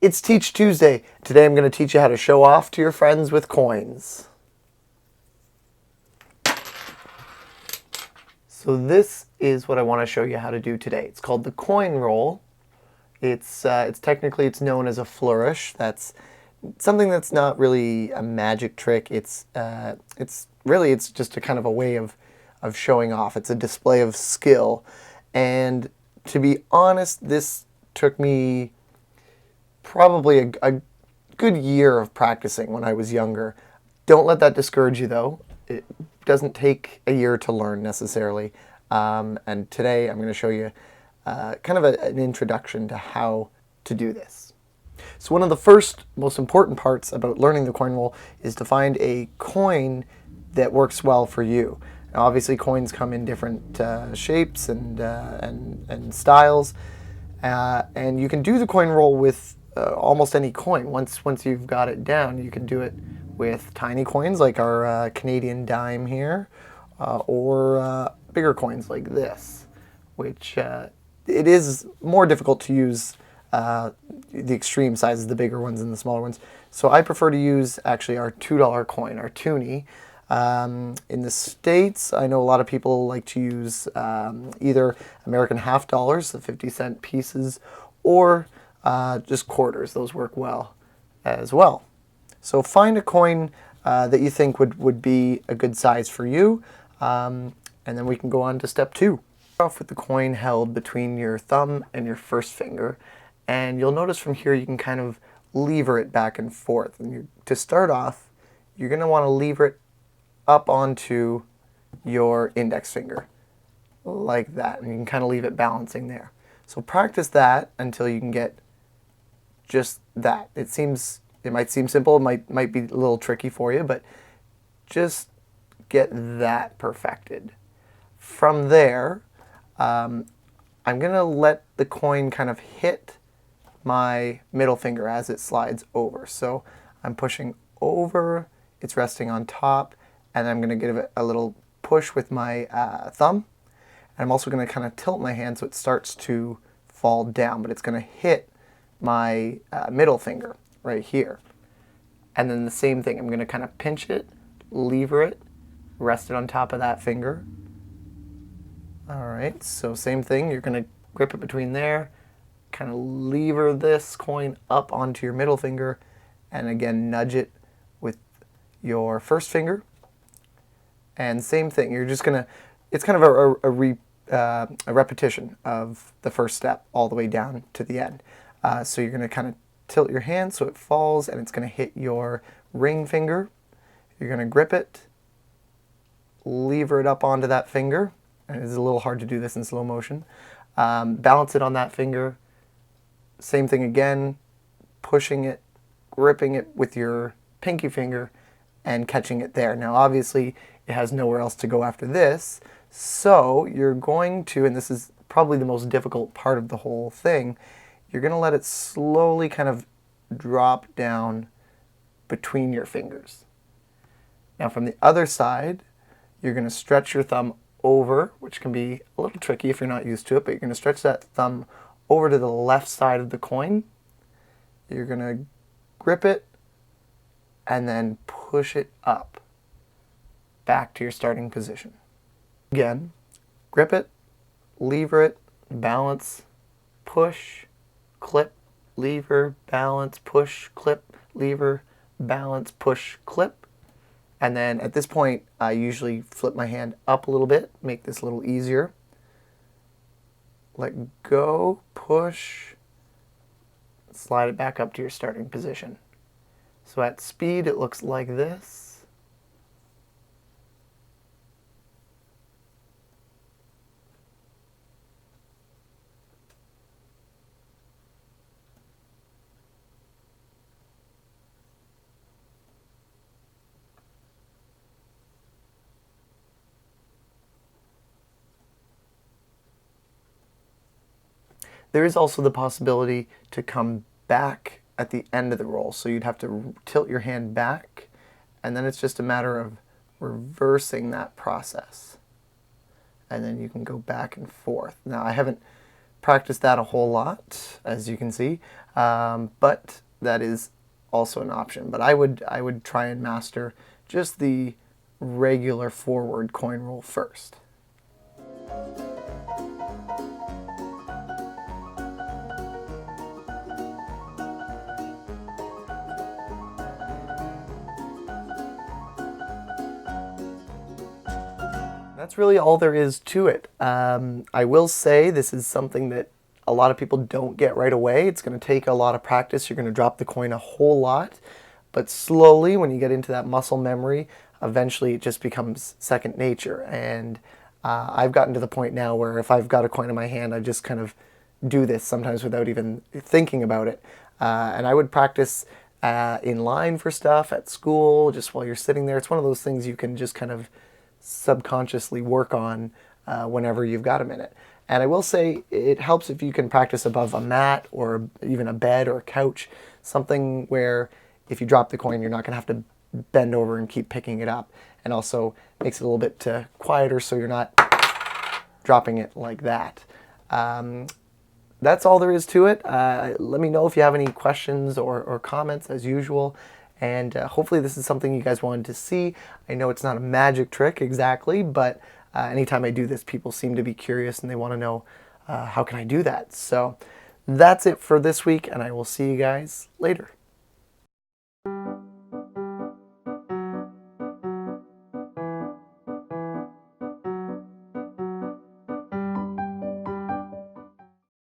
It's Teach Tuesday. Today I'm going to teach you how to show off to your friends with coins. So this is what I want to show you how to do today. It's called the coin roll. It's technically known as a flourish. That's something that's not really a magic trick. It's just a kind of a way of showing off. It's a display of skill. And to be honest, this took me probably a good year of practicing when I was younger. Don't let that discourage you though. It doesn't take a year to learn necessarily. And today I'm going to show you kind of an introduction to how to do this. So one of the first most important parts about learning the coin roll is to find a coin that works well for you. Now, obviously coins come in different shapes and styles, and you can do the coin roll with almost any coin. Once you've got it down, you can do it with tiny coins like our Canadian dime here, or bigger coins like this, which it is more difficult to use the extreme sizes, the bigger ones and the smaller ones. So I prefer to use actually our $2 coin, our toonie. In the States, I know a lot of people like to use either American half dollars, the 50-cent pieces, or just quarters. Those work well as well. So find a coin that you think would be a good size for you, and then we can go on to step 2. Start off with the coin held between your thumb and your first finger, and you'll notice from here you can kind of lever it back and forth. And to start off, you're going to want to lever it up onto your index finger, like that, and you can kind of leave it balancing there. So practice that until you can get just that. It might seem simple, it might be a little tricky for you, but just get that perfected. From there, I'm going to let the coin kind of hit my middle finger as it slides over. So I'm pushing over, it's resting on top, and I'm going to give it a little push with my thumb. And I'm also going to kind of tilt my hand so it starts to fall down, but it's going to hit my middle finger right here. And then the same thing, I'm going to kind of pinch it, lever it, rest it on top of that finger. Alright, so same thing, you're going to grip it between there, kind of lever this coin up onto your middle finger, and again nudge it with your first finger. And same thing, you're just going to, it's kind of a repetition of the first step all the way down to the end. So you're going to kind of tilt your hand so it falls and it's going to hit your ring finger. You're going to grip it, lever it up onto that finger, and it's a little hard to do this in slow motion. Balance it on that finger. Same thing again, pushing it, gripping it with your pinky finger, and catching it there. Now obviously it has nowhere else to go after this, so you're going to, and this is probably the most difficult part of the whole thing, you're going to let it slowly kind of drop down between your fingers. Now from the other side, you're going to stretch your thumb over, which can be a little tricky if you're not used to it, but you're going to stretch that thumb over to the left side of the coin. You're going to grip it and then push it up back to your starting position. Again, grip it, lever it, balance, push, clip, lever, balance, push, clip, lever, balance, push, clip. And then at this point, I usually flip my hand up a little bit, make this a little easier. Let go, push, slide it back up to your starting position. So at speed, it looks like this. There is also the possibility to come back at the end of the roll. So you'd have to tilt your hand back, and then it's just a matter of reversing that process. And then you can go back and forth. Now I haven't practice that a whole lot, as you can see, but that is also an option. But I would try and master just the regular forward coin roll first. That's really all there is to it. I will say this is something that a lot of people don't get right away. It's going to take a lot of practice. You're going to drop the coin a whole lot, but slowly, when you get into that muscle memory, eventually it just becomes second nature. And I've gotten to the point now where if I've got a coin in my hand, I just kind of do this sometimes without even thinking about it. And I would practice in line for stuff at school, just while you're sitting there. It's one of those things you can just kind of subconsciously work on whenever you've got a minute. And I will say it helps if you can practice above a mat or even a bed or a couch, something where if you drop the coin, you're not going to have to bend over and keep picking it up. And also makes it a little bit quieter so you're not dropping it like that. That's all there is to it. Let me know if you have any questions or comments as usual. And hopefully this is something you guys wanted to see. I know it's not a magic trick exactly, but anytime I do this, people seem to be curious and they want to know how can I do that. So that's it for this week, and I will see you guys later.